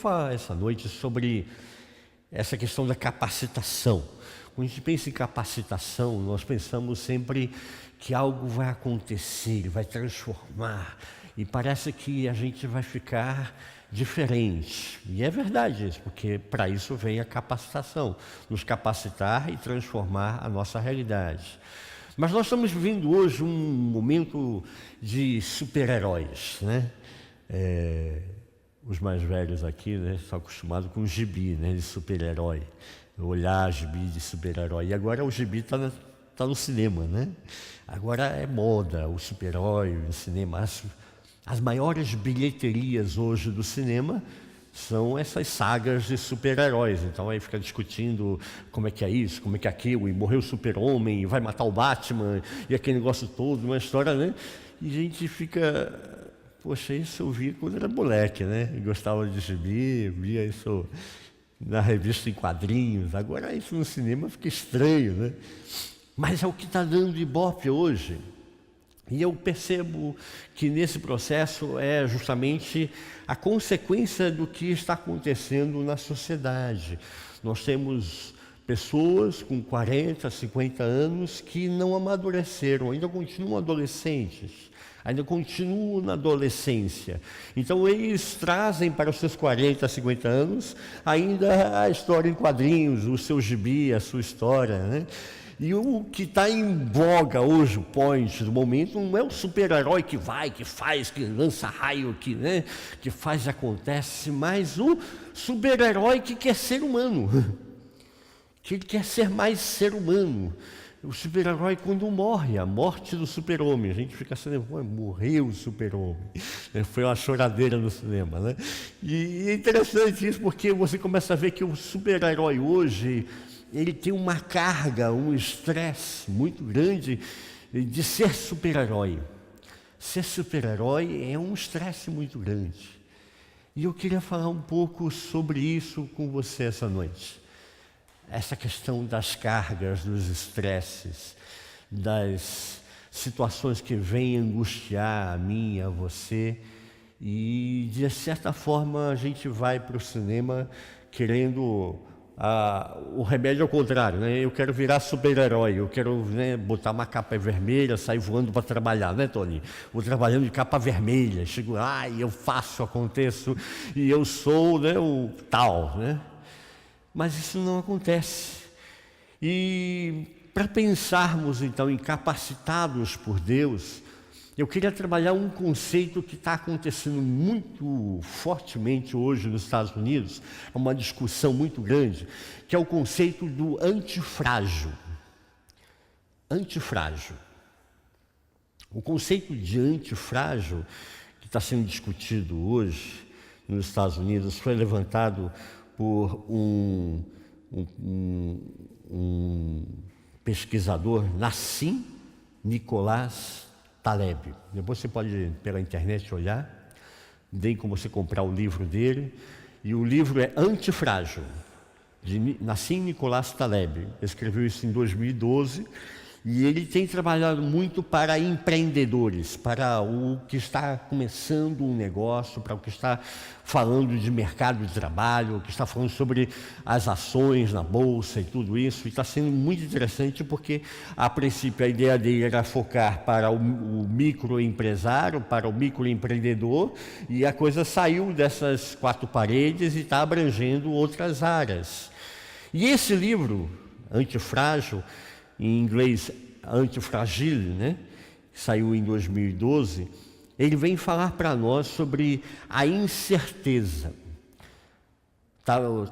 falar essa noite sobre essa questão da capacitação. Quando a gente pensa em capacitação, nós pensamos sempre que algo vai acontecer, vai transformar, e parece que a gente vai ficar diferente. E é verdade isso, porque para isso vem a capacitação, nos capacitar e transformar a nossa realidade. Mas nós estamos vivendo hoje um momento de super-heróis, né? Os mais velhos aqui, né, estão acostumados com o gibi, né, de super-herói, olhar gibi de super-herói. E agora o gibi está no cinema, né? Agora é moda, o super-herói no cinema. As maiores bilheterias hoje do cinema são essas sagas de super-heróis. Então aí fica discutindo como é que é isso, como é que é aquilo, e morreu o super-homem, e vai matar o Batman, e aquele negócio todo, uma história, né? E a gente fica... Poxa, isso eu via quando era moleque, né? Eu gostava de gibi, via isso na revista em quadrinhos. Agora isso no cinema fica estranho, né? Mas é o que está dando ibope hoje. E eu percebo que nesse processo é justamente a consequência do que está acontecendo na sociedade. Nós temos pessoas com 40, 50 anos que não amadureceram, ainda continuam adolescentes, ainda continuam na adolescência. Então eles trazem para os seus 40, 50 anos ainda a história em quadrinhos, o seu gibi, a sua história, né? E o que está em voga hoje, o point do momento, não é o super-herói que vai, que faz, que lança raio, né, que faz e acontece, mas o super-herói que quer ser humano, que ele quer ser mais ser humano. O super-herói quando morre, a morte do super-homem, a gente fica assim, morreu o super-homem, foi uma choradeira no cinema, né? E é interessante isso, porque você começa a ver que o super-herói hoje, ele tem uma carga, um estresse muito grande de ser super-herói. Ser super-herói é um estresse muito grande. E eu queria falar um pouco sobre isso com você essa noite. Essa questão das cargas, dos estresses, das situações que vêm angustiar a mim, a você. E, de certa forma, a gente vai para o cinema querendo... o remédio é o contrário, né? Eu quero virar super-herói, eu quero, né, botar uma capa vermelha, sair voando para trabalhar, né, Tony? Vou trabalhando de capa vermelha, chego lá e eu faço, aconteço, e eu sou, né, o tal, né? Mas isso não acontece. E para pensarmos, então, em capacitados por Deus, eu queria trabalhar um conceito que está acontecendo muito fortemente hoje nos Estados Unidos, é uma discussão muito grande, que é o conceito do antifrágil. Antifrágil. O conceito de antifrágil, que está sendo discutido hoje nos Estados Unidos, foi levantado por um pesquisador, Nassim Nicolás Taleb. Depois você pode, pela internet, olhar, tem como você comprar o livro dele, e o livro é Antifrágil, de Nassim Nicolás Taleb. Escreveu isso em 2012, e ele tem trabalhado muito para empreendedores, para o que está começando um negócio, para o que está falando de mercado de trabalho, o que está falando sobre as ações na bolsa e tudo isso. E está sendo muito interessante porque, a princípio, a ideia dele era focar para o microempresário, para o microempreendedor, e a coisa saiu dessas quatro paredes e está abrangendo outras áreas. E esse livro, Antifrágil, em inglês Antifragile, né, que saiu em 2012, ele vem falar para nós sobre a incerteza.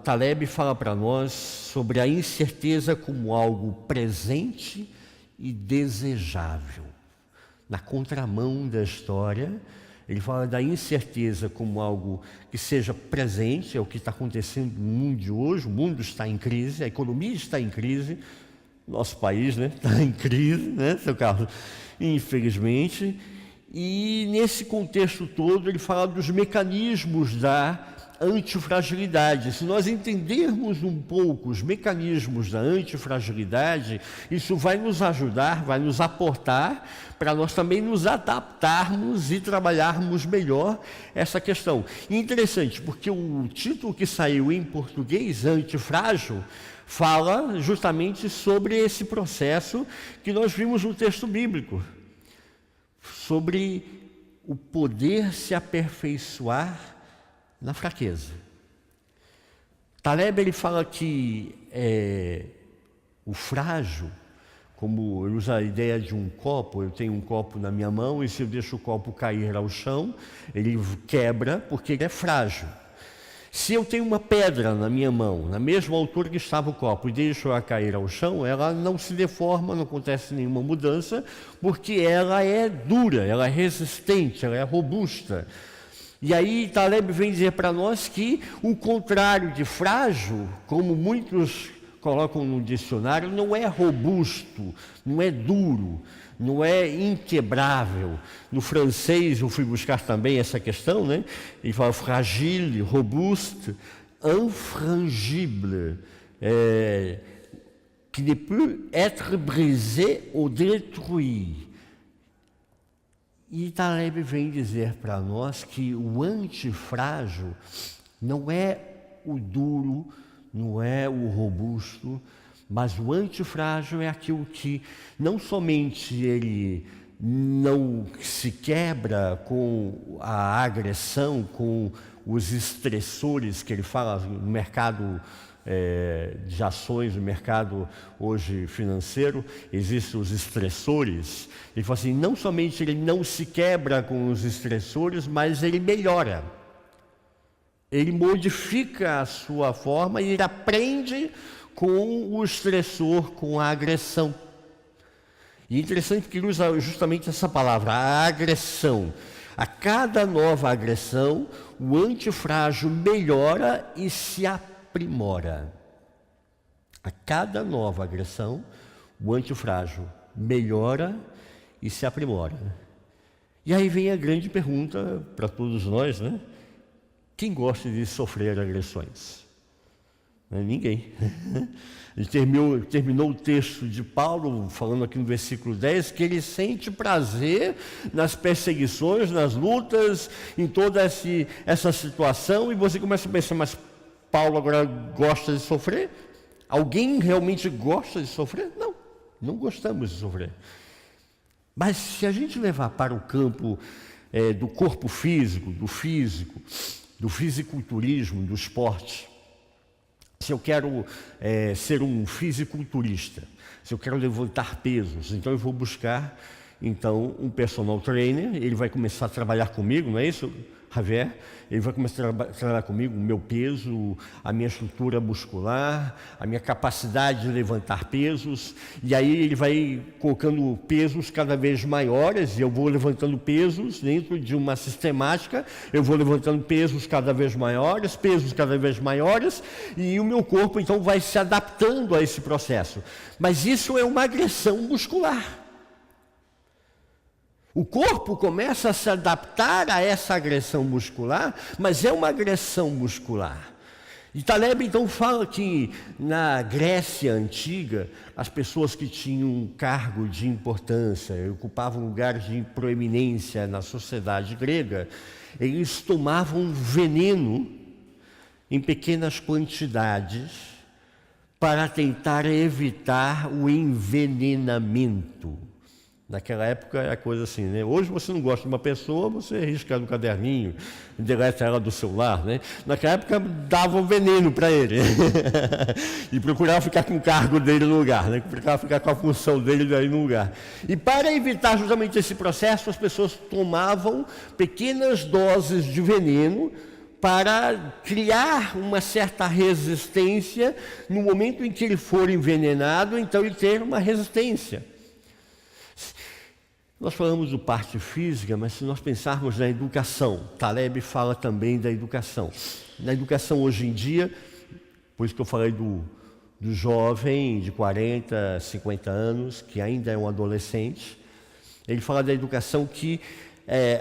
Taleb fala para nós sobre a incerteza como algo presente e desejável. Na contramão da história, ele fala da incerteza como algo que seja presente, é o que está acontecendo no mundo de hoje. O mundo está em crise, a economia está em crise, nosso país, né, está em crise, né, seu Carlos? Infelizmente. E nesse contexto todo ele fala dos mecanismos da antifragilidade. Se nós entendermos um pouco os mecanismos da antifragilidade, isso vai nos ajudar, vai nos aportar para nós também nos adaptarmos e trabalharmos melhor essa questão. E interessante, porque o título que saiu em português, Antifrágil, fala justamente sobre esse processo que nós vimos no texto bíblico, sobre o poder se aperfeiçoar na fraqueza. Taleb ele fala que o frágil, como ele usa a ideia de um copo, eu tenho um copo na minha mão e se eu deixo o copo cair ao chão, ele quebra porque ele é frágil. Se eu tenho uma pedra na minha mão, na mesma altura que estava o copo, e deixo ela cair ao chão, ela não se deforma, não acontece nenhuma mudança, porque ela é dura, ela é resistente, ela é robusta. E aí Taleb vem dizer para nós que o contrário de frágil, como muitos colocam no dicionário, não é robusto, não é duro, não é inquebrável. No francês, eu fui buscar também essa questão, né? Ele fala fragile, robuste, infrangible, qui ne peut être brisé ou détruit. E Taleb vem dizer para nós que o antifrágil não é o duro, não é o robusto, mas o antifrágil é aquilo que não somente ele não se quebra com a agressão, com os estressores que ele fala no mercado de ações, no mercado hoje financeiro, existem os estressores. Ele fala assim, não somente ele não se quebra com os estressores, mas ele melhora. Ele modifica a sua forma e ele aprende com o estressor, com a agressão. E é interessante que ele usa justamente essa palavra, a agressão. A cada nova agressão, o antifrágil melhora e se aprimora. A cada nova agressão, o antifrágil melhora e se aprimora. E aí vem a grande pergunta para todos nós, né? Quem gosta de sofrer agressões? Ninguém. Ele terminou o texto de Paulo, falando aqui no versículo 10, que ele sente prazer nas perseguições, nas lutas, em toda essa situação, e você começa a pensar, mas Paulo agora gosta de sofrer? Alguém realmente gosta de sofrer? Não, não gostamos de sofrer. Mas se a gente levar para o campo do corpo físico, do fisiculturismo, do esporte, se eu quero ser um fisiculturista, se eu quero levantar pesos, então eu vou buscar um personal trainer, ele vai começar a trabalhar comigo, não é isso, Javier? Ele vai começar a trabalhar comigo o meu peso, a minha estrutura muscular, a minha capacidade de levantar pesos, e aí ele vai colocando pesos cada vez maiores, e eu vou levantando pesos dentro de uma sistemática, eu vou levantando pesos cada vez maiores, e o meu corpo então vai se adaptando a esse processo. Mas isso é uma agressão muscular. O corpo começa a se adaptar a essa agressão muscular, mas é uma agressão muscular. E Taleb então fala que na Grécia antiga, as pessoas que tinham um cargo de importância, ocupavam lugares de proeminência na sociedade grega, eles tomavam veneno em pequenas quantidades para tentar evitar o envenenamento. Naquela época era coisa assim, né? Hoje você não gosta de uma pessoa, você risca no caderninho, deleta ela do celular, né? Naquela época dava um veneno para ele e procurava ficar com o cargo dele no lugar, né? Procurava ficar com a função dele aí no lugar. E para evitar justamente esse processo, as pessoas tomavam pequenas doses de veneno para criar uma certa resistência no momento em que ele for envenenado, então ele ter uma resistência. Nós falamos do parte física, mas se nós pensarmos na educação, Taleb fala também da educação. Na educação hoje em dia, por isso que eu falei do jovem de 40, 50 anos, que ainda é um adolescente, ele fala da educação que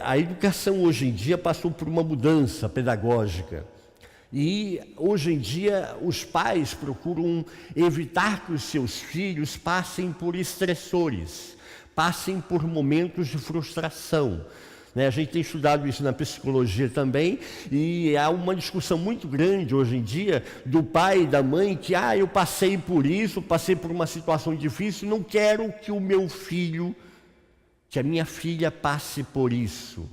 a educação hoje em dia passou por uma mudança pedagógica. E hoje em dia os pais procuram evitar que os seus filhos passem por estressores, passem por momentos de frustração. A gente tem estudado isso na psicologia também, e há uma discussão muito grande hoje em dia do pai e da mãe que, eu passei por isso, passei por uma situação difícil, não quero que o meu filho, que a minha filha passe por isso.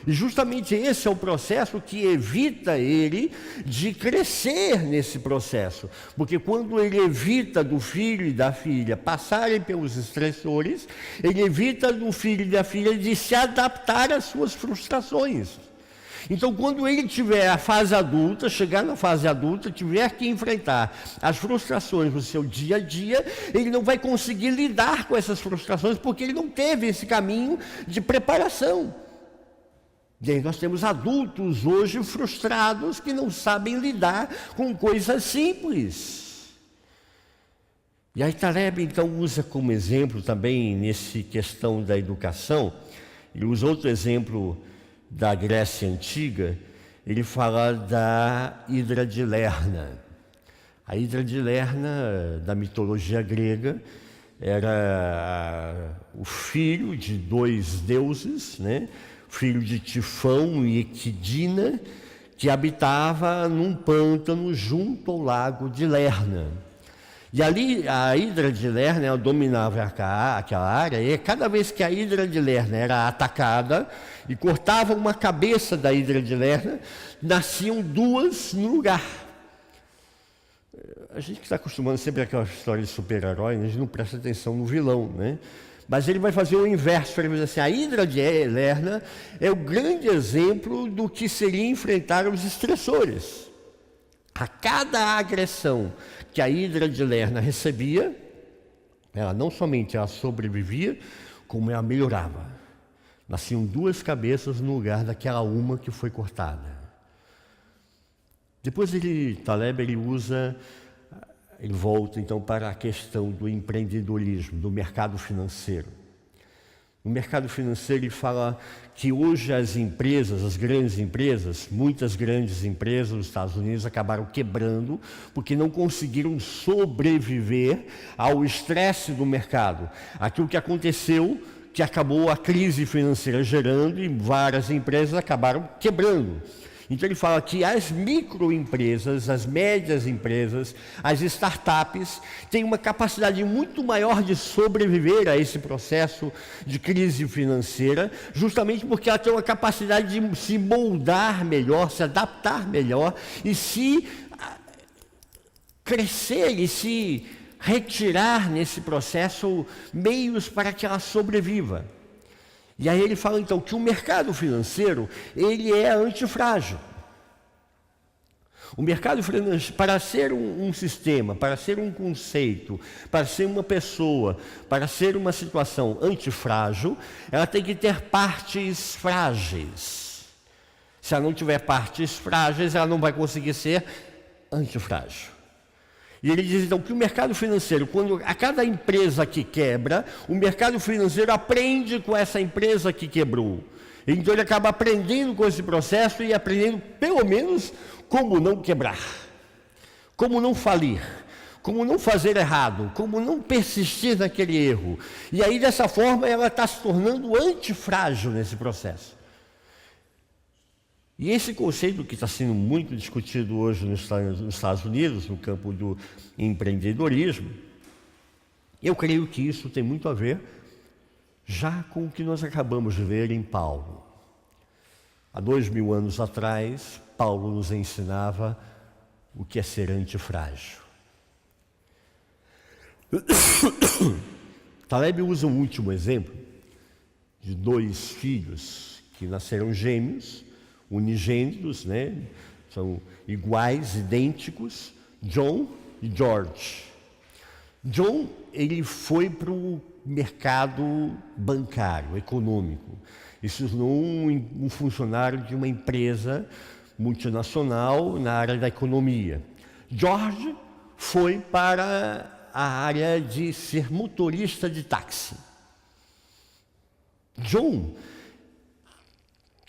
E justamente esse é o processo que evita ele de crescer nesse processo. Porque quando ele evita do filho e da filha passarem pelos estressores, ele evita do filho e da filha de se adaptar às suas frustrações. Então, quando ele tiver a fase adulta, chegar na fase adulta, tiver que enfrentar as frustrações do seu dia a dia, ele não vai conseguir lidar com essas frustrações porque ele não teve esse caminho de preparação. E aí nós temos adultos hoje frustrados que não sabem lidar com coisas simples. E aí Taleb então usa como exemplo também nessa questão da educação, ele usa outro exemplo da Grécia Antiga, ele fala da Hidra de Lerna. A Hidra de Lerna, da mitologia grega, era o filho de dois deuses, filho de Tifão e Equidna, que habitava num pântano junto ao lago de Lerna. E ali a Hidra de Lerna, ela dominava aquela área, e cada vez que a Hidra de Lerna era atacada e cortava uma cabeça da Hidra de Lerna, nasciam duas no lugar. A gente que está acostumando sempre àquela história de super-herói, a gente não presta atenção no vilão, Mas ele vai fazer o inverso, ele vai dizer assim, a Hidra de Lerna é o grande exemplo do que seria enfrentar os estressores. A cada agressão que a Hidra de Lerna recebia, ela não somente sobrevivia, como ela melhorava. Nasciam duas cabeças no lugar daquela uma que foi cortada. Depois Taleb ele volta então para a questão do empreendedorismo, do mercado financeiro. No mercado financeiro ele fala que hoje as empresas, as grandes empresas, muitas grandes empresas dos Estados Unidos acabaram quebrando porque não conseguiram sobreviver ao estresse do mercado. Aquilo que aconteceu, que acabou a crise financeira gerando e várias empresas acabaram quebrando. Então ele fala que as microempresas, as médias empresas, as startups têm uma capacidade muito maior de sobreviver a esse processo de crise financeira, justamente porque ela tem uma capacidade de se moldar melhor, se adaptar melhor e se crescer e se retirar nesse processo meios para que ela sobreviva. E aí ele fala então que o mercado financeiro, ele é antifrágil. O mercado financeiro, para ser um sistema, para ser um conceito, para ser uma pessoa, para ser uma situação antifrágil, ela tem que ter partes frágeis. Se ela não tiver partes frágeis, ela não vai conseguir ser antifrágil. E ele diz então que o mercado financeiro, quando a cada empresa que quebra, o mercado financeiro aprende com essa empresa que quebrou. Então ele acaba aprendendo com esse processo e aprendendo pelo menos como não quebrar, como não falir, como não fazer errado, como não persistir naquele erro. E aí dessa forma ela está se tornando antifrágil nesse processo. E esse conceito que está sendo muito discutido hoje nos Estados Unidos, no campo do empreendedorismo, eu creio que isso tem muito a ver já com o que nós acabamos de ver em Paulo. Há 2000 anos atrás, Paulo nos ensinava o que é ser antifrágil. Taleb usa um último exemplo de dois filhos que nasceram gêmeos, unigênitos, são iguais, idênticos, John e George. John, ele foi para o mercado bancário, econômico. Isso tornou um funcionário de uma empresa multinacional na área da economia. George foi para a área de ser motorista de táxi. John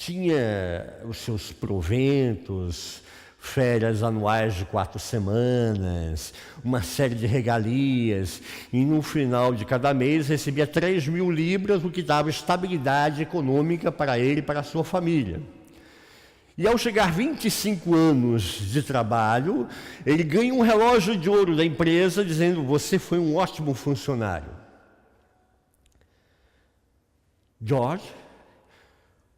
tinha os seus proventos, férias anuais de 4 semanas, uma série de regalias, e no final de cada mês recebia 3.000 libras, o que dava estabilidade econômica para ele e para a sua família. E ao chegar 25 anos de trabalho, ele ganha um relógio de ouro da empresa dizendo: você foi um ótimo funcionário. George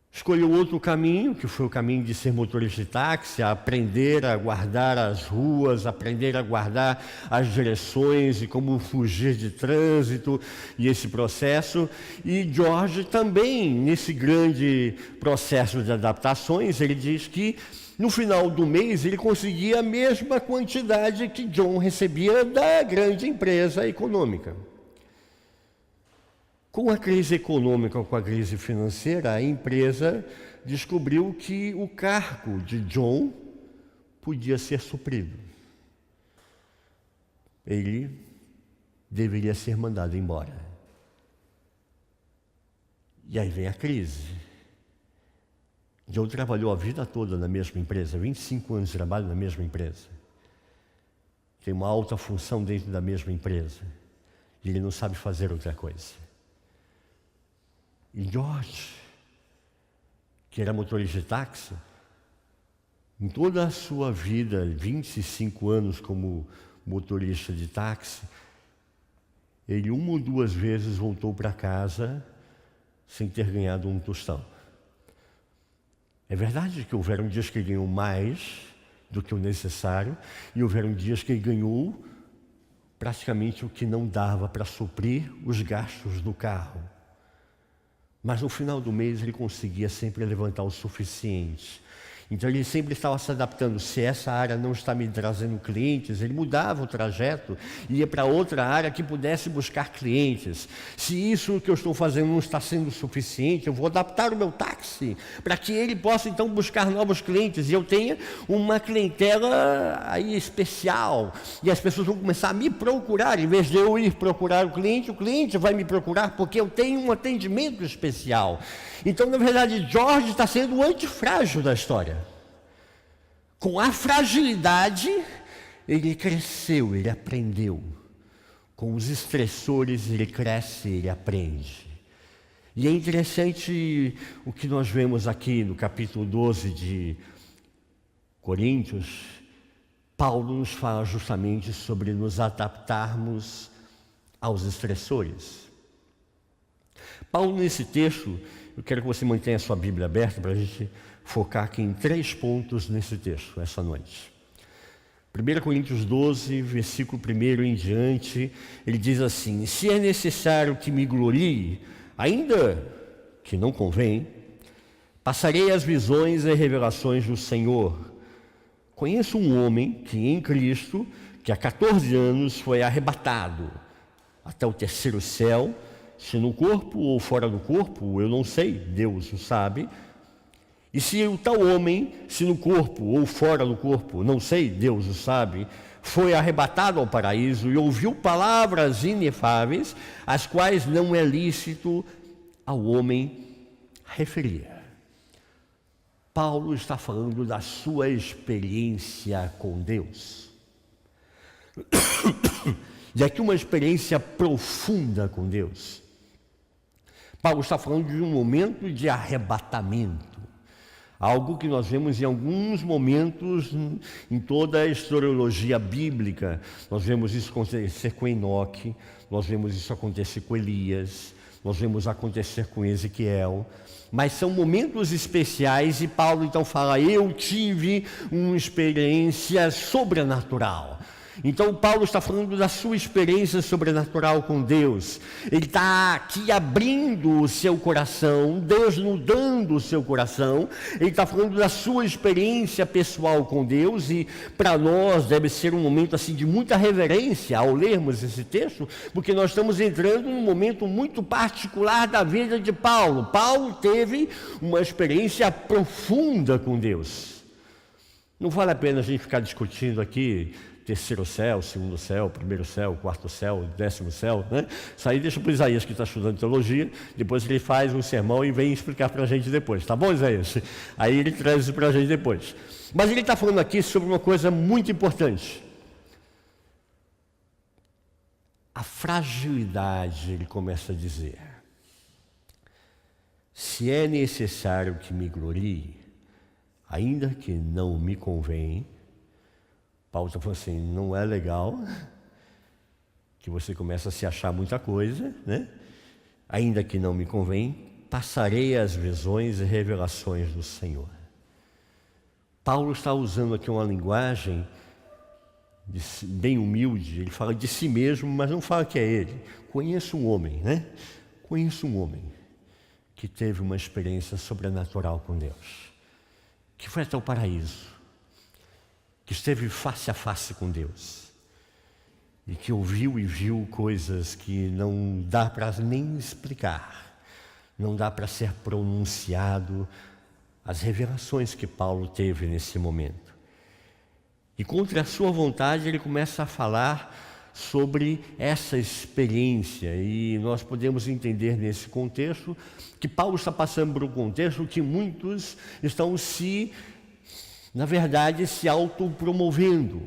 escolheu outro caminho, que foi o caminho de ser motorista de táxi, aprender a guardar as ruas, aprender a guardar as direções e como fugir de trânsito e esse processo. E George também, nesse grande processo de adaptações, ele diz que no final do mês ele conseguia a mesma quantidade que John recebia da grande empresa econômica. Com a crise econômica, com a crise financeira, a empresa descobriu que o cargo de John podia ser suprido. Ele deveria ser mandado embora. E aí vem a crise. John trabalhou a vida toda na mesma empresa, 25 anos de trabalho na mesma empresa. Tem uma alta função dentro da mesma empresa. E ele não sabe fazer outra coisa. E George, que era motorista de táxi, em toda a sua vida, 25 anos como motorista de táxi, ele 1 ou 2 vezes voltou para casa sem ter ganhado um tostão. É verdade que houveram dias que ele ganhou mais do que o necessário, e houveram dias que ele ganhou praticamente o que não dava para suprir os gastos do carro. Mas no final do mês ele conseguia sempre levantar o suficiente. Então ele sempre estava se adaptando. Se essa área não está me trazendo clientes, ele mudava o trajeto e ia para outra área que pudesse buscar clientes. Se isso que eu estou fazendo não está sendo suficiente, eu vou adaptar o meu táxi para que ele possa então buscar novos clientes e eu tenha uma clientela aí especial. E as pessoas vão começar a me procurar, em vez de eu ir procurar o cliente vai me procurar porque eu tenho um atendimento especial. Então, na verdade, George está sendo o antifrágil da história. Com a fragilidade, ele cresceu, ele aprendeu. Com os estressores, ele cresce, ele aprende. E é interessante o que nós vemos aqui no capítulo 12 de Coríntios. Paulo nos fala justamente sobre nos adaptarmos aos estressores. Paulo, nesse texto, eu quero que você mantenha a sua Bíblia aberta para a gente focar aqui em 3 pontos nesse texto, essa noite. 1 Coríntios 12, versículo 1 em diante, ele diz assim: se é necessário que me glorie, ainda que não convém, passarei as visões e revelações do Senhor. Conheço um homem que em Cristo, que há 14 anos foi arrebatado até o 3º céu, se no corpo ou fora do corpo, eu não sei, Deus o sabe. E se o tal homem, se no corpo ou fora do corpo, não sei, Deus o sabe, foi arrebatado ao paraíso e ouviu palavras inefáveis, as quais não é lícito ao homem referir. Paulo está falando da sua experiência com Deus. E aqui uma experiência profunda com Deus. Paulo está falando de um momento de arrebatamento, algo que nós vemos em alguns momentos em toda a historiologia bíblica. Nós vemos isso acontecer com Enoque, nós vemos isso acontecer com Elias, nós vemos acontecer com Ezequiel, mas são momentos especiais e Paulo então fala: eu tive uma experiência sobrenatural. Então Paulo está falando da sua experiência sobrenatural com Deus. Ele está aqui abrindo o seu coração, desnudando o seu coração. Ele está falando da sua experiência pessoal com Deus, e para nós deve ser um momento assim de muita reverência ao lermos esse texto, porque nós estamos entrando num momento muito particular da vida de Paulo. Paulo teve uma experiência profunda com Deus. Não vale a pena a gente ficar discutindo aqui terceiro céu, segundo céu, primeiro céu, quarto céu, 10º céu, né? Isso aí deixa para o Isaías, que está estudando teologia, depois ele faz um sermão e vem explicar para a gente depois, tá bom, Isaías? Aí ele traz isso para a gente depois. Mas ele está falando aqui sobre uma coisa muito importante. A fragilidade, ele começa a dizer. Se é necessário que me glorie, ainda que não me convém, Paulo está falando assim, não é legal que você comece a se achar muita coisa, né? Ainda que não me convém, passarei as visões e revelações do Senhor. Paulo está usando aqui uma linguagem bem humilde, ele fala de si mesmo, mas não fala que é ele. Conheço um homem, né? Conheço um homem que teve uma experiência sobrenatural com Deus, que foi até o paraíso, que esteve face a face com Deus, e que ouviu e viu coisas que não dá para nem explicar, não dá para ser pronunciado, as revelações que Paulo teve nesse momento. E contra a sua vontade ele começa a falar sobre essa experiência, e nós podemos entender nesse contexto que Paulo está passando por um contexto que muitos estão na verdade, se autopromovendo.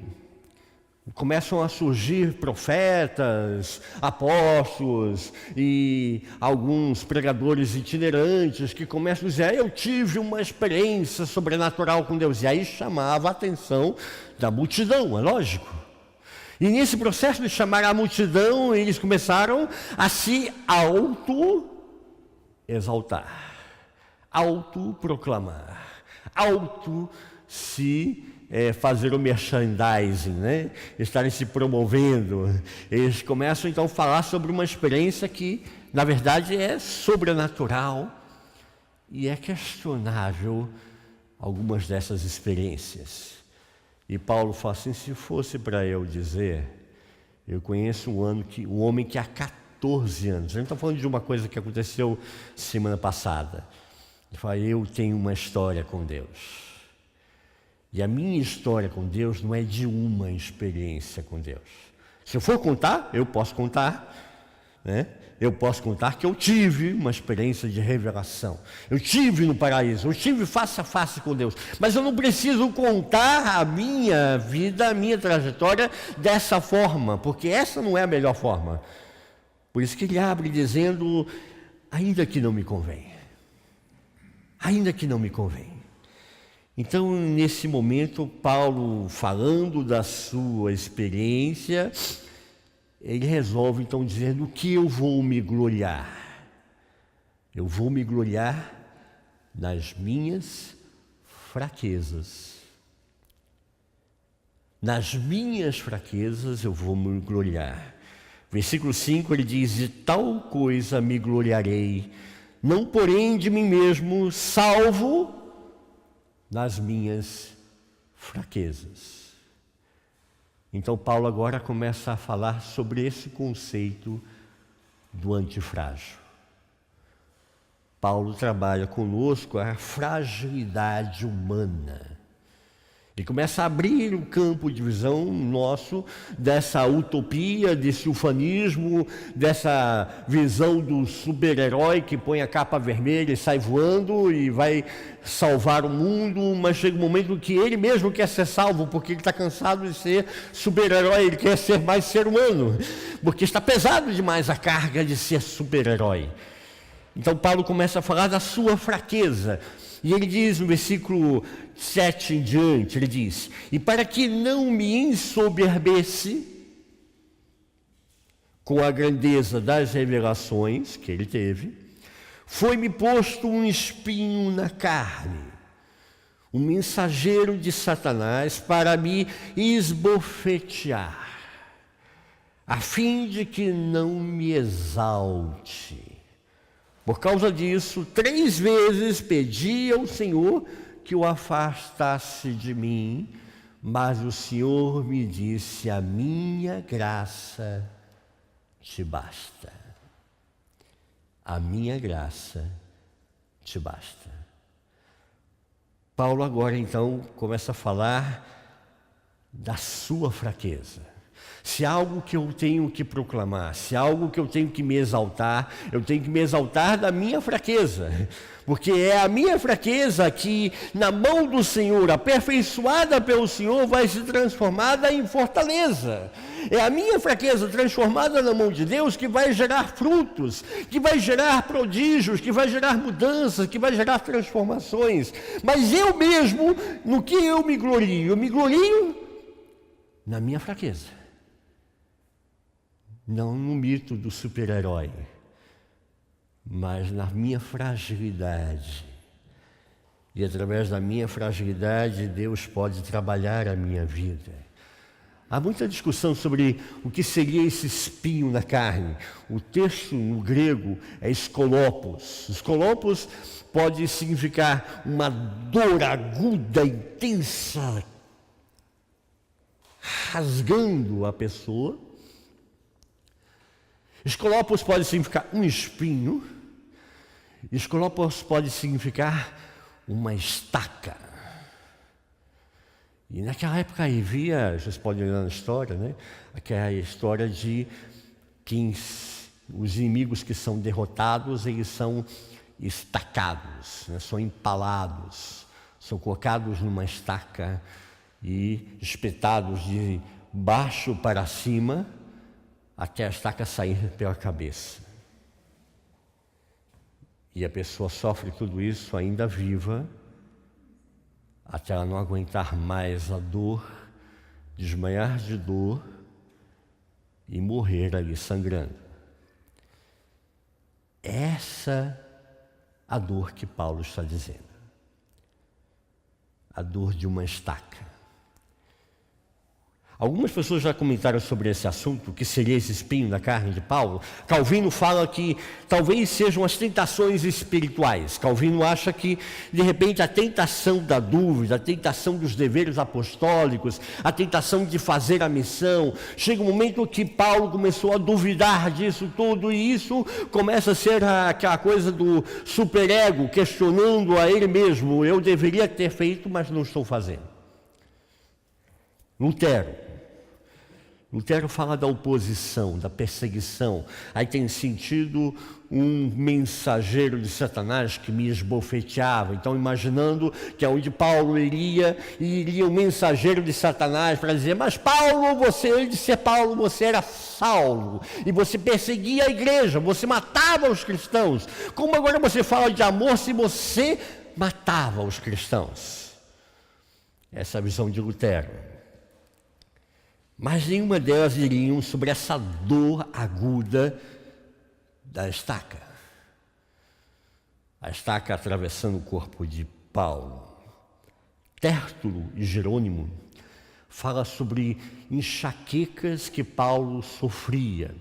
Começam a surgir profetas, apóstolos e alguns pregadores itinerantes que começam a dizer, eu tive uma experiência sobrenatural com Deus. E aí chamava a atenção da multidão, é lógico. E nesse processo de chamar a multidão, eles começaram a se auto-exaltar, auto-proclamar, fazer o merchandising, né? Estarem se promovendo. Eles começam então a falar sobre uma experiência que, na verdade, é sobrenatural e é questionável algumas dessas experiências. E Paulo fala assim, se fosse para eu dizer, eu conheço um homem que há 14 anos, a gente não está falando de uma coisa que aconteceu semana passada, ele fala, eu tenho uma história com Deus. E a minha história com Deus não é de uma experiência com Deus. Se eu for contar, eu posso contar, né? Eu posso contar que eu tive uma experiência de revelação. Eu tive no paraíso, eu tive face a face com Deus. Mas eu não preciso contar a minha vida, a minha trajetória dessa forma, porque essa não é a melhor forma. Por isso que ele abre dizendo, ainda que não me convém. Ainda que não me convém. Então, nesse momento, Paulo, falando da sua experiência, ele resolve então dizer do que eu vou me gloriar. Eu vou me gloriar nas minhas fraquezas. Nas minhas fraquezas eu vou me gloriar. Versículo 5 ele diz, de tal coisa me gloriarei, não porém de mim mesmo, salvo nas minhas fraquezas. Então Paulo agora começa a falar sobre esse conceito do antifrágil. Paulo trabalha conosco a fragilidade humana. Ele começa a abrir o campo de visão nosso dessa utopia, desse ufanismo, dessa visão do super-herói que põe a capa vermelha e sai voando e vai salvar o mundo, mas chega um momento que ele mesmo quer ser salvo, porque ele está cansado de ser super-herói, ele quer ser mais ser humano, porque está pesado demais a carga de ser super-herói. Então Paulo começa a falar da sua fraqueza. E ele diz no versículo 7 em diante, ele diz, e para que não me ensoberbece com a grandeza das revelações que ele teve, foi-me posto um espinho na carne, um mensageiro de Satanás para me esbofetear, a fim de que não me exalte. Por causa disso, 3 vezes pedi ao Senhor que o afastasse de mim, mas o Senhor me disse, a minha graça te basta. A minha graça te basta. Paulo agora então começa a falar da sua fraqueza. Se há algo que eu tenho que proclamar, se há algo que eu tenho que me exaltar, eu tenho que me exaltar da minha fraqueza, porque é a minha fraqueza que, na mão do Senhor, aperfeiçoada pelo Senhor, vai se transformada em fortaleza. É a minha fraqueza transformada na mão de Deus que vai gerar frutos, que vai gerar prodígios, que vai gerar mudanças, que vai gerar transformações. Mas eu mesmo, no que eu me glorio? Eu me glorio na minha fraqueza. Não no mito do super-herói, mas na minha fragilidade. E através da minha fragilidade, Deus pode trabalhar a minha vida. Há muita discussão sobre o que seria esse espinho na carne. O texto no grego é escolopos. Escolopos pode significar uma dor aguda, intensa, rasgando a pessoa. Escolopos pode significar um espinho. Escolopos pode significar uma estaca. E naquela época havia, vocês podem olhar na história, né? Aquela história de que os inimigos que são derrotados, eles são estacados, né? São empalados, são colocados numa estaca e espetados de baixo para cima, até a estaca sair pela cabeça. E a pessoa sofre tudo isso ainda viva, até ela não aguentar mais a dor, desmaiar de dor e morrer ali sangrando. Essa a dor que Paulo está dizendo. A dor de uma estaca. Algumas pessoas já comentaram sobre esse assunto, o que seria esse espinho na carne de Paulo. Calvino fala que talvez sejam as tentações espirituais. Calvino acha que, de repente, a tentação da dúvida, a tentação dos deveres apostólicos, a tentação de fazer a missão. Chega um momento que Paulo começou a duvidar disso tudo, e isso começa a ser aquela coisa do superego, questionando a ele mesmo. Eu deveria ter feito, mas não estou fazendo. Lutero fala da oposição, da perseguição. Aí tem sentido um mensageiro de Satanás que me esbofeteava. Então, imaginando que aonde Paulo iria um mensageiro de Satanás para dizer: mas Paulo, antes de ser Paulo, você era Saulo, e você perseguia a igreja, você matava os cristãos. Como agora você fala de amor se você matava os cristãos? Essa é a visão de Lutero. Mas nenhuma delas iriam sobre essa dor aguda da estaca. A estaca atravessando o corpo de Paulo. Tértulo e Jerônimo fala sobre enxaquecas que Paulo sofria.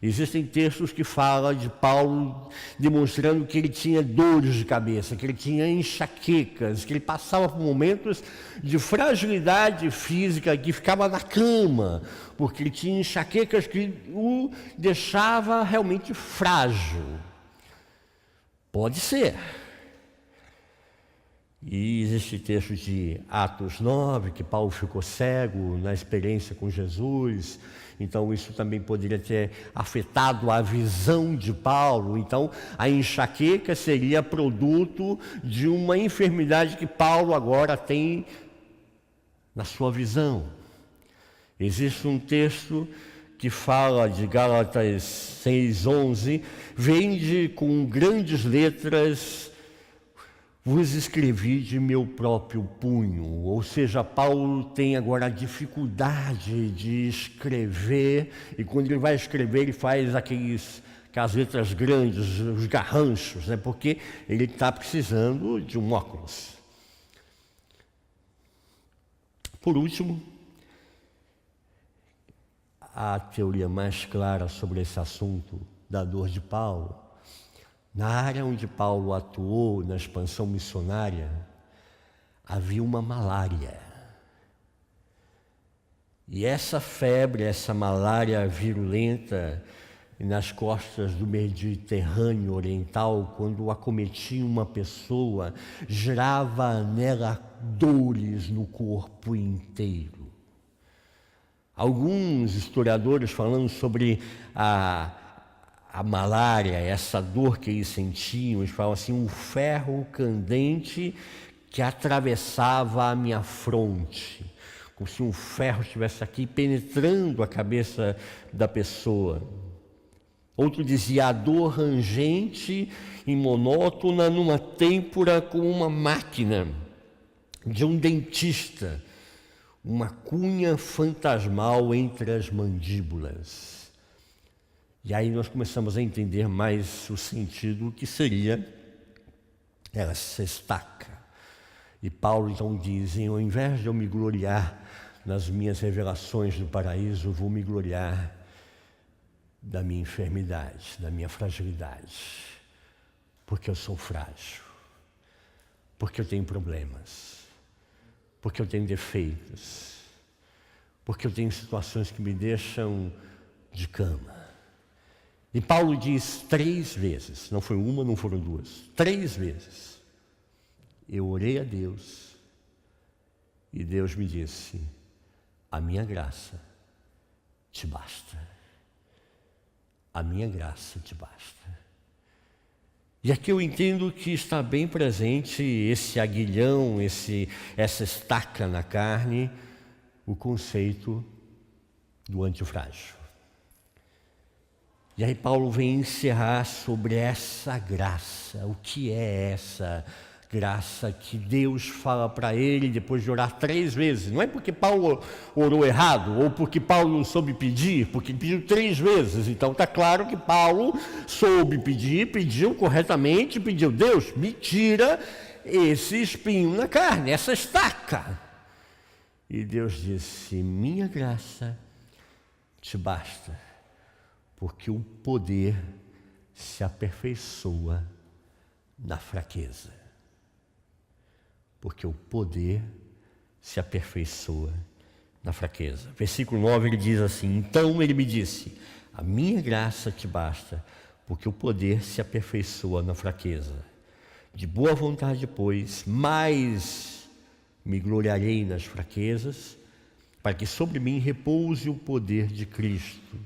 Existem textos que falam de Paulo demonstrando que ele tinha dores de cabeça, que ele tinha enxaquecas, que ele passava por momentos de fragilidade física, que ficava na cama, porque ele tinha enxaquecas que o deixava realmente frágil. Pode ser. E existe texto de Atos 9, que Paulo ficou cego na experiência com Jesus. Então isso também poderia ter afetado a visão de Paulo. Então a enxaqueca seria produto de uma enfermidade que Paulo agora tem na sua visão. Existe um texto que fala de Gálatas 6:11, vende com grandes letras: vos escrevi de meu próprio punho. Ou seja, Paulo tem agora a dificuldade de escrever, e quando ele vai escrever, ele faz aquelas letras grandes, os garranchos, né? Porque ele está precisando de um óculos. Por último, a teoria mais clara sobre esse assunto da dor de Paulo: na área onde Paulo atuou, na expansão missionária, havia uma malária. E essa febre, essa malária virulenta, nas costas do Mediterrâneo Oriental, quando acometia uma pessoa, gerava nela dores no corpo inteiro. Alguns historiadores, falando sobre a malária, essa dor que eles sentiam, eles falam assim: um ferro candente que atravessava a minha fronte, como se um ferro estivesse aqui penetrando a cabeça da pessoa. Outro dizia: a dor rangente e monótona numa têmpora como uma máquina de um dentista, uma cunha fantasmal entre as mandíbulas. E aí nós começamos a entender mais o sentido que seria essa estaca. E Paulo então diz: ao invés de eu me gloriar nas minhas revelações do paraíso, eu vou me gloriar da minha enfermidade, da minha fragilidade, porque eu sou frágil, porque eu tenho problemas, porque eu tenho defeitos, porque eu tenho situações que me deixam de cama. E Paulo diz 3 vezes, não foi uma, não foram 2, 3 vezes, eu orei a Deus e Deus me disse: a minha graça te basta. A minha graça te basta. E aqui eu entendo que está bem presente esse aguilhão, essa estaca na carne, o conceito do antifrágil. E aí Paulo vem encerrar sobre essa graça. O que é essa graça que Deus fala para ele depois de orar 3 vezes? Não é porque Paulo orou errado, ou porque Paulo não soube pedir, porque ele pediu 3 vezes. Então está claro que Paulo soube pedir, pediu corretamente, pediu: Deus, me tira esse espinho na carne, essa estaca. E Deus disse: minha graça te basta, porque o poder se aperfeiçoa na fraqueza. Porque o poder se aperfeiçoa na fraqueza. Versículo 9, ele diz assim: então ele me disse: a minha graça te basta, porque o poder se aperfeiçoa na fraqueza. De boa vontade, pois, mais me gloriarei nas fraquezas, para que sobre mim repouse o poder de Cristo.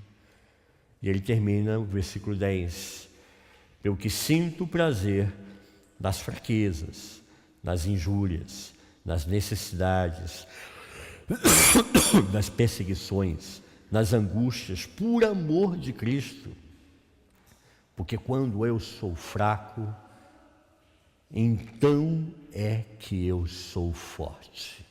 E ele termina o versículo 10: pelo que sinto prazer nas fraquezas, nas injúrias, nas necessidades, nas perseguições, nas angústias, por amor de Cristo. Porque quando eu sou fraco, então é que eu sou forte.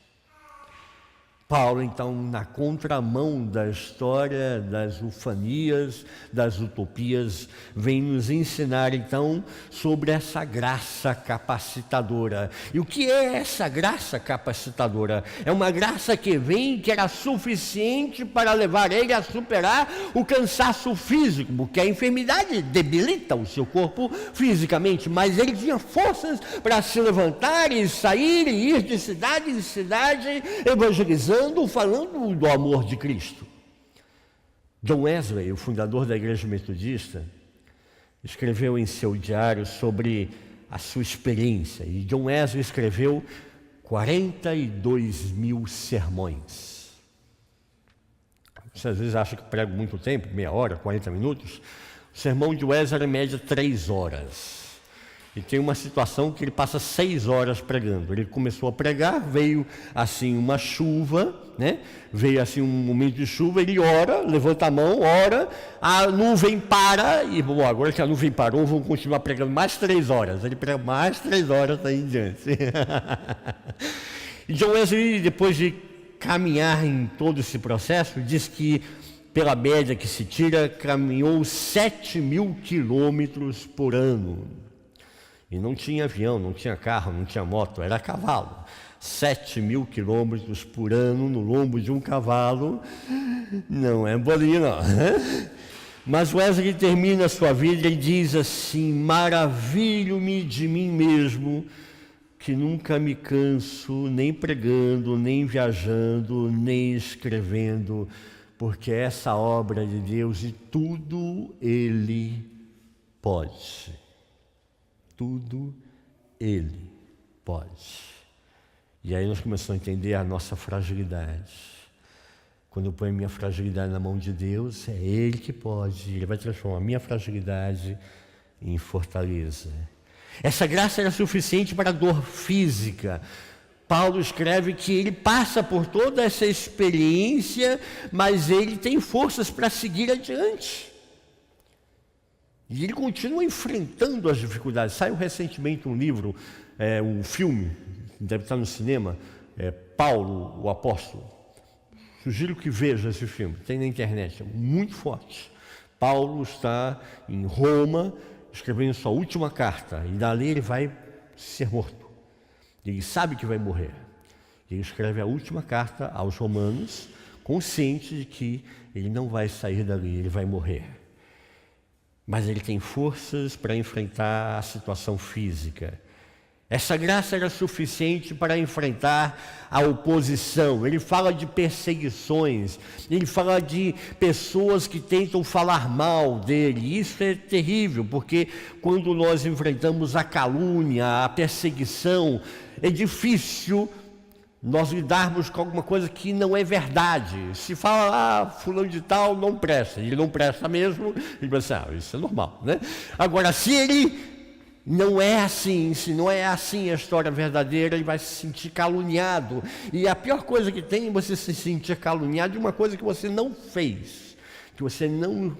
Paulo, então, na contramão da história das ufanias, das utopias, vem nos ensinar, então, sobre essa graça capacitadora. E o que é essa graça capacitadora? É uma graça que vem, que era suficiente para levar ele a superar o cansaço físico, porque a enfermidade debilita o seu corpo fisicamente, mas ele tinha forças para se levantar e sair e ir de cidade em cidade, evangelizando, falando do amor de Cristo. John Wesley, o fundador da Igreja Metodista, escreveu em seu diário sobre a sua experiência. E John Wesley escreveu 42 mil sermões. Você às vezes acha que prego muito tempo, meia hora, 40 minutos. O sermão de Wesley era em média 3 horas. E tem uma situação que ele passa 6 horas pregando. Ele começou a pregar, veio assim uma chuva, né? Veio assim um momento de chuva, ele ora, levanta a mão, ora, a nuvem para, e bom, agora que a nuvem parou, vamos continuar pregando mais 3 horas. Ele prega mais 3 horas daí em diante. E John Wesley, depois de caminhar em todo esse processo, diz que, pela média que se tira, caminhou 7.000 quilômetros por ano. E não tinha avião, não tinha carro, não tinha moto, era cavalo. 7.000 quilômetros por ano no lombo de um cavalo, não é bolinho não. Mas Wesley termina a sua vida e diz assim: maravilho-me de mim mesmo, que nunca me canso, nem pregando, nem viajando, nem escrevendo, porque é essa obra de Deus e tudo Ele pode. Tudo Ele pode. E aí nós começamos a entender a nossa fragilidade. Quando eu ponho minha fragilidade na mão de Deus, é Ele que pode. Ele vai transformar a minha fragilidade em fortaleza. Essa graça era suficiente para a dor física. Paulo escreve que ele passa por toda essa experiência, mas ele tem forças para seguir adiante. E ele continua enfrentando as dificuldades. Saiu recentemente um livro, um filme, deve estar no cinema, Paulo, o Apóstolo. Sugiro que veja esse filme, tem na internet, é muito forte. Paulo está em Roma, escrevendo sua última carta, e dali ele vai ser morto. Ele sabe que vai morrer. Ele escreve a última carta aos romanos, consciente de que ele não vai sair dali, ele vai morrer. Mas ele tem forças para enfrentar a situação física. Essa graça era suficiente para enfrentar a oposição. Ele fala de perseguições, ele fala de pessoas que tentam falar mal dele. Isso é terrível, porque quando nós enfrentamos a calúnia, a perseguição, é difícil nós lidarmos com alguma coisa que não é verdade. Se fala, fulano de tal não presta, ele não presta mesmo, ele pensa, isso é normal, né? Agora, se ele não é assim, se não é assim a história verdadeira, ele vai se sentir caluniado. E a pior coisa que tem é você se sentir caluniado de uma coisa que você não fez, que você não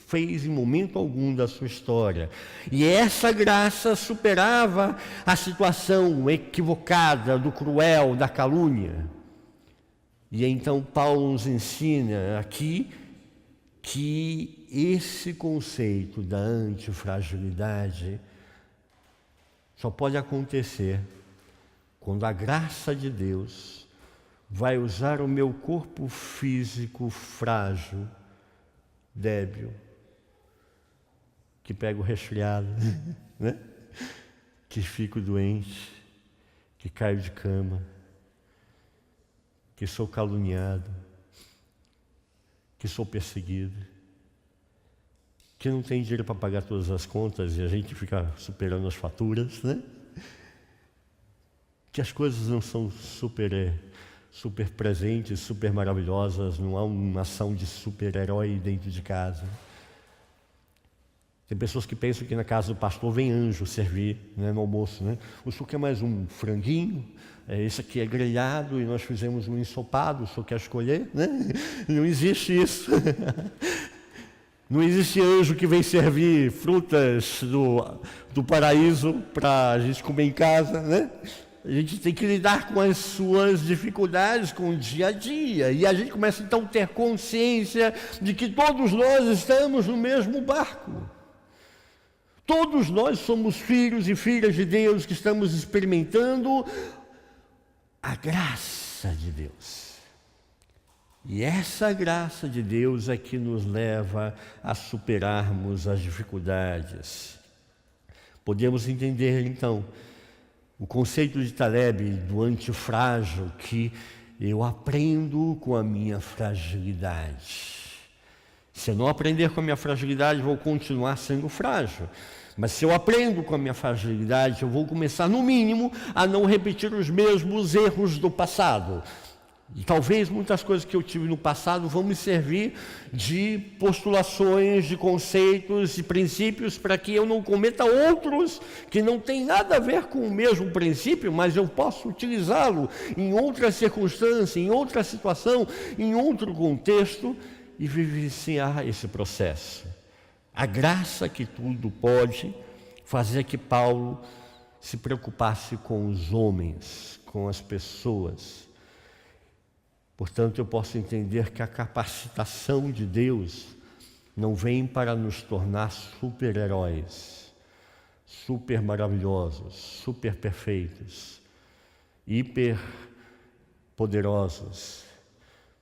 fez em momento algum da sua história. E essa graça superava a situação equivocada, do cruel, da calúnia. E então Paulo nos ensina aqui que esse conceito da antifragilidade só pode acontecer quando a graça de Deus vai usar o meu corpo físico frágil, débil, que pego resfriado, né? Que fico doente, que caio de cama, que sou caluniado, que sou perseguido, que não tem dinheiro para pagar todas as contas e a gente fica superando as faturas, né? Que as coisas não são super presentes, super maravilhosas, não há uma ação de super-herói dentro de casa. Tem pessoas que pensam que na casa do pastor vem anjo servir, né, no almoço, né? O senhor quer mais um franguinho? Esse aqui é grelhado e nós fizemos um ensopado, o senhor quer escolher? Né? Não existe isso. Não existe anjo que vem servir frutas do paraíso para a gente comer em casa, né? A gente tem que lidar com as suas dificuldades, com o dia a dia. E a gente começa então a ter consciência de que todos nós estamos no mesmo barco. Todos nós somos filhos e filhas de Deus que estamos experimentando a graça de Deus. E essa graça de Deus é que nos leva a superarmos as dificuldades. Podemos entender, então, o conceito de Taleb do antifrágil, que eu aprendo com a minha fragilidade. Se eu não aprender com a minha fragilidade, vou continuar sendo frágil. Mas se eu aprendo com a minha fragilidade, eu vou começar, no mínimo, a não repetir os mesmos erros do passado. E talvez muitas coisas que eu tive no passado vão me servir de postulações, de conceitos e princípios para que eu não cometa outros que não têm nada a ver com o mesmo princípio, mas eu posso utilizá-lo em outra circunstância, em outra situação, em outro contexto e vivenciar esse processo. A graça que tudo pode fazer que Paulo se preocupasse com os homens, com as pessoas. Portanto, eu posso entender que a capacitação de Deus não vem para nos tornar super-heróis, super maravilhosos, super perfeitos, hiper poderosos,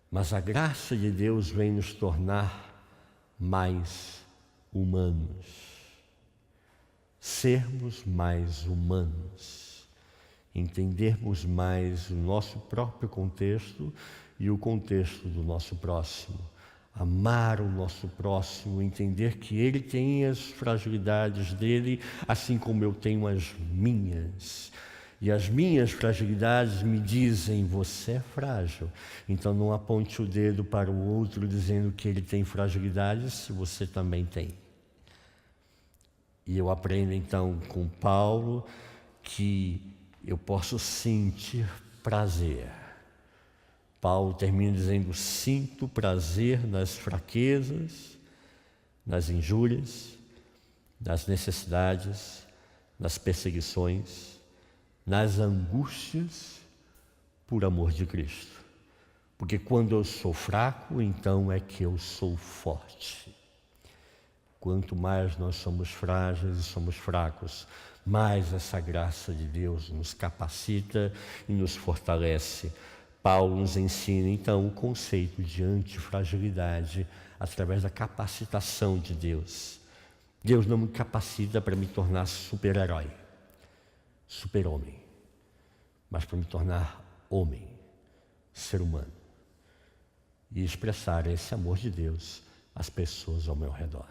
mas a graça de Deus vem nos tornar mais humanos, sermos mais humanos, entendermos mais o nosso próprio contexto e o contexto do nosso próximo. amar o nosso próximo, entender que ele tem as fragilidades dele, assim como eu tenho as minhas. E as minhas fragilidades me dizem, você é frágil. Então não aponte o dedo para o outro dizendo que ele tem fragilidades, se você também tem. E eu aprendo então com Paulo que eu posso sentir prazer. Paulo termina dizendo, sinto prazer nas fraquezas, nas injúrias, nas necessidades, nas perseguições, nas angústias, por amor de Cristo. Porque quando eu sou fraco, então é que eu sou forte. Quanto mais nós somos frágeis e somos fracos, mais essa graça de Deus nos capacita e nos fortalece. Paulo nos ensina, então, o conceito de antifragilidade através da capacitação de Deus. Deus não me capacita para me tornar super-herói, super-homem, mas para me tornar homem, ser humano, e expressar esse amor de Deus às pessoas ao meu redor.